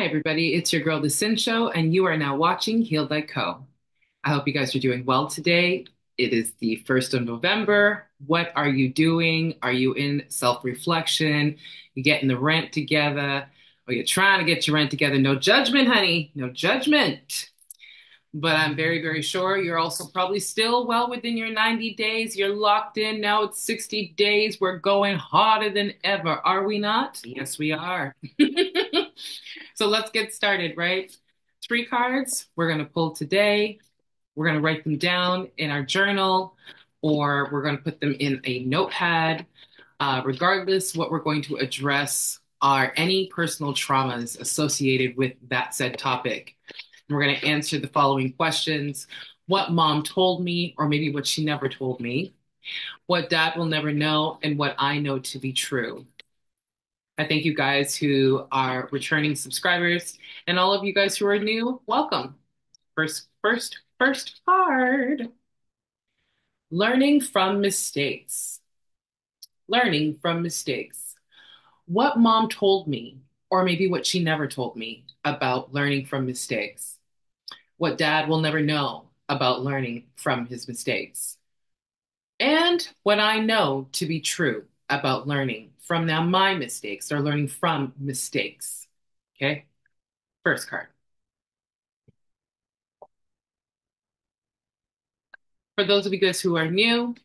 Hi, everybody. It's your girl, the Cyn Show, and you are now watching Heal Thyco. I hope you guys are doing well today. It is the 1st of November. What are you doing? Are you in self-reflection? You getting the rent together? Or you're trying to get your rent together? No judgment, honey. No judgment. But I'm very, very sure you're also probably still well within your 90 days. You're locked in. Now it's 60 days. We're going harder than ever, are we not? Yes, we are. So let's get started, right? 3 cards we're going to pull today. We're going to write them down in our journal, or we're going to put them in a notepad. Regardless, what we're going to address are any personal traumas associated with that said topic. We're going to answer the following questions. What mom told me, or maybe what she never told me. What dad will never know, and what I know to be true. I thank you guys who are returning subscribers, and all of you guys who are new, welcome. First card. Learning from mistakes. Learning from mistakes. What mom told me, or maybe what she never told me about learning from mistakes. What dad will never know about learning from his mistakes. And what I know to be true about learning from now my mistakes or learning from mistakes. Okay? First card. For those of you guys who are new,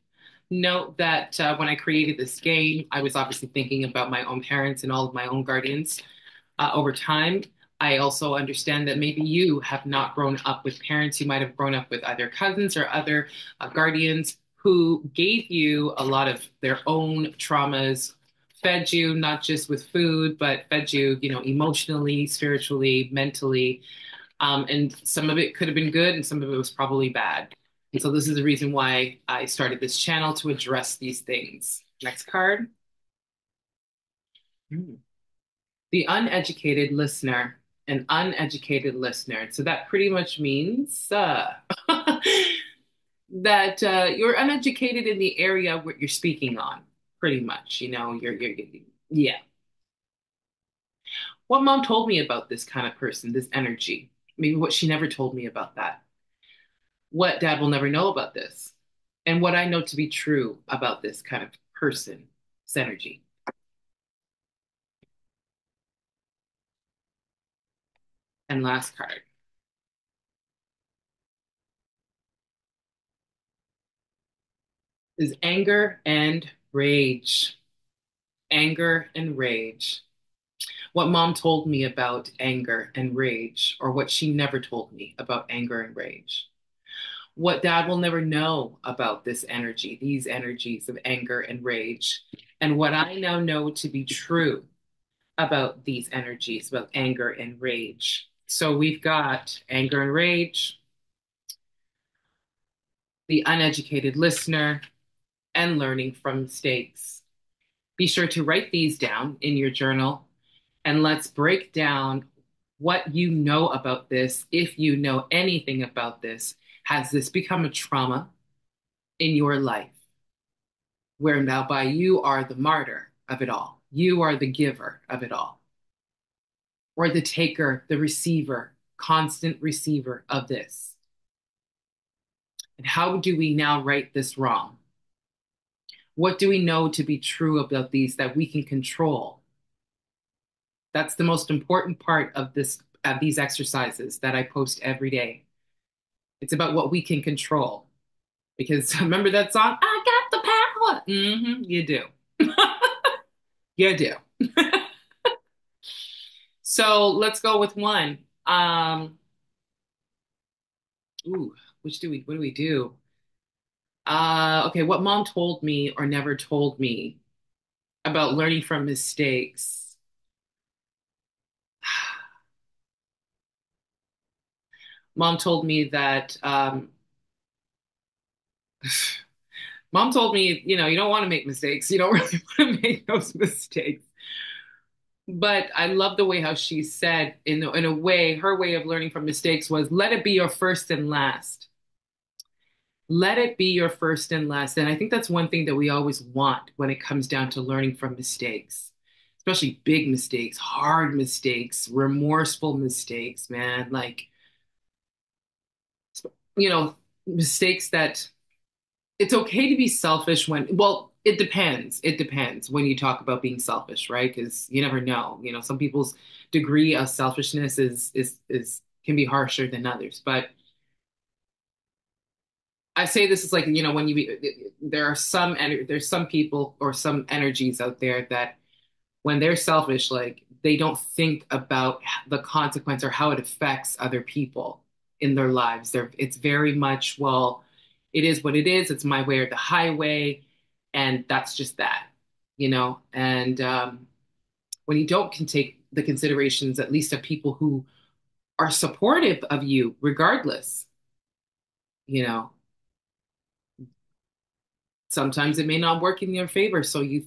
note that when I created this game, I was obviously thinking about my own parents and all of my own guardians over time. I also understand that maybe you have not grown up with parents. You might have grown up with either cousins or other guardians who gave you a lot of their own traumas, fed you not just with food, but fed you, emotionally, spiritually, mentally. And some of it could have been good and some of it was probably bad. And so this is the reason why I started this channel to address these things. Next card. The uneducated listener. An uneducated listener. So that pretty much means that you're uneducated in the area what you're speaking on, pretty much. Yeah. What mom told me about this kind of person, this energy. Maybe what she never told me about that. What dad will never know about this. And what I know to be true about this kind of person, this energy. And last card. Is anger and rage. Anger and rage. What mom told me about anger and rage, or what she never told me about anger and rage. What dad will never know about this energy, these energies of anger and rage, and what I now know to be true about these energies, about anger and rage. So we've got anger and rage, the uneducated listener, and learning from mistakes. Be sure to write these down in your journal and let's break down what you know about this. If you know anything about this, has this become a trauma in your life? Where now by you are the martyr of it all. You are the giver of it all. Or the taker, the receiver, constant receiver of this. And how do we now right this wrong? What do we know to be true about these that we can control? That's the most important part of these exercises that I post every day. It's about what we can control. Because remember that song, I got the power. You do. You do. So let's go with one. Ooh, what do we do? Okay, what mom told me or never told me about learning from mistakes. Mom told me that mom told me, you don't want to make mistakes. You don't really want to make those mistakes. But I love the way how she said, in a way, her way of learning from mistakes was, let it be your first and last. Let it be your first and last. And I think that's one thing that we always want when it comes down to learning from mistakes. especially big mistakes, hard mistakes, remorseful mistakes, man. Like, you know, mistakes that it's okay to be selfish when, well, it depends. It depends when you talk about being selfish, right? Because you never know. You know, some people's degree of selfishness is can be harsher than others. But I say this is like, you know, when you there are there's some people or some energies out there that when they're selfish, like they don't think about the consequence or how it affects other people in their lives. It's very much, well, it is what it is. It's my way or the highway, and that's just that, you know. And when you don't can take the considerations, at least of people who are supportive of you, regardless, you know, sometimes it may not work in your favor. So you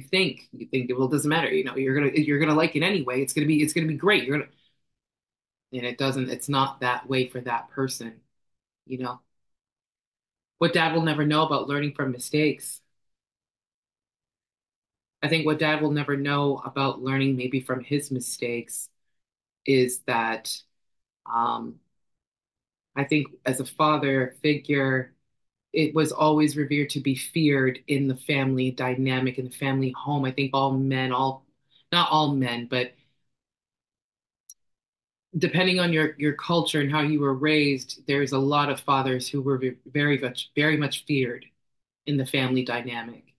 think well, it doesn't matter. You know, you're gonna like it anyway. It's gonna be great. You're gonna and it doesn't. It's not that way for that person. You know, what dad will never know about learning from mistakes. I think what dad will never know about learning maybe from his mistakes is that I think as a father figure, it was always revered to be feared in the family dynamic, in the family home. I think not all men, but depending on your culture and how you were raised, there's a lot of fathers who were very much feared in the family dynamic.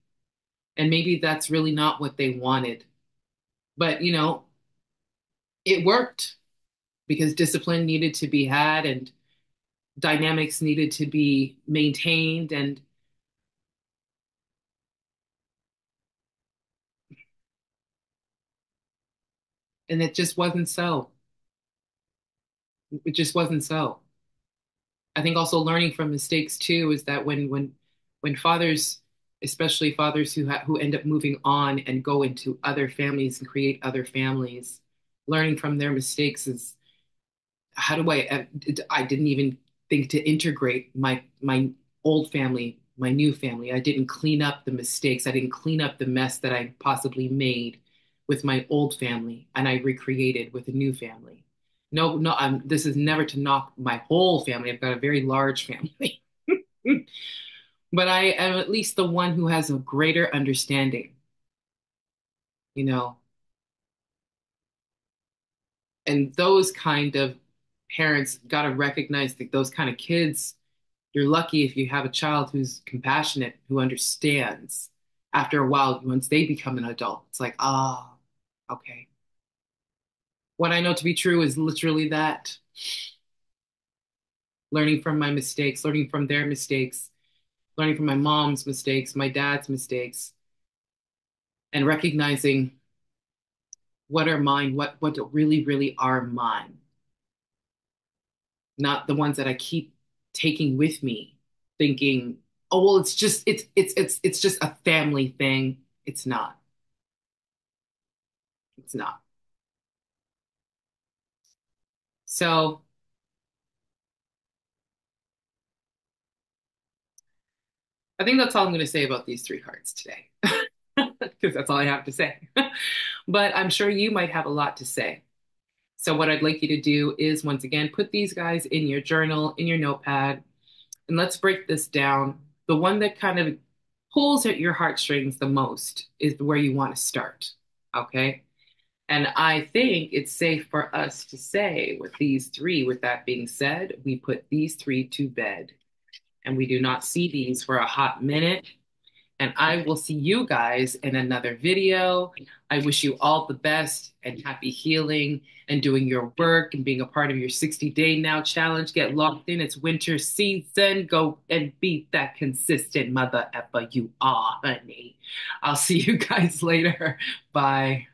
And maybe that's really not what they wanted. But, you know, it worked because discipline needed to be had and dynamics needed to be maintained and it just wasn't so. It just wasn't so. I think also learning from mistakes too is that when fathers, especially fathers who end up moving on and go into other families and create other families, learning from their mistakes is how do I didn't even think to integrate my old family, my new family. I didn't clean up the mistakes. I didn't clean up the mess that I possibly made with my old family and I recreated with a new family. No, no, this is never to knock my whole family. I've got a very large family. But I am at least the one who has a greater understanding, you know, and those kind of parents got to recognize that those kind of kids, you're lucky if you have a child who's compassionate, who understands after a while, once they become an adult. It's like, ah, okay. What I know to be true is literally that learning from my mistakes, learning from their mistakes, learning from my mom's mistakes, my dad's mistakes, and recognizing what are mine, what really, really are mine, not the ones that I keep taking with me, thinking, oh well, it's just a family thing. It's not. It's not. So I think that's all I'm going to say about these three cards today, because that's all I have to say. But I'm sure you might have a lot to say. So what I'd like you to do is once again put these guys in your journal, in your notepad, and let's break this down. The one that kind of pulls at your heartstrings the most is where you want to start. Okay. And I think it's safe for us to say with these three, with that being said, we put these three to bed and we do not see these for a hot minute. And I will see you guys in another video. I wish you all the best and happy healing and doing your work and being a part of your 60-day now challenge. Get locked in. It's winter season. Go and be that consistent mother effer you are, honey. I'll see you guys later. Bye.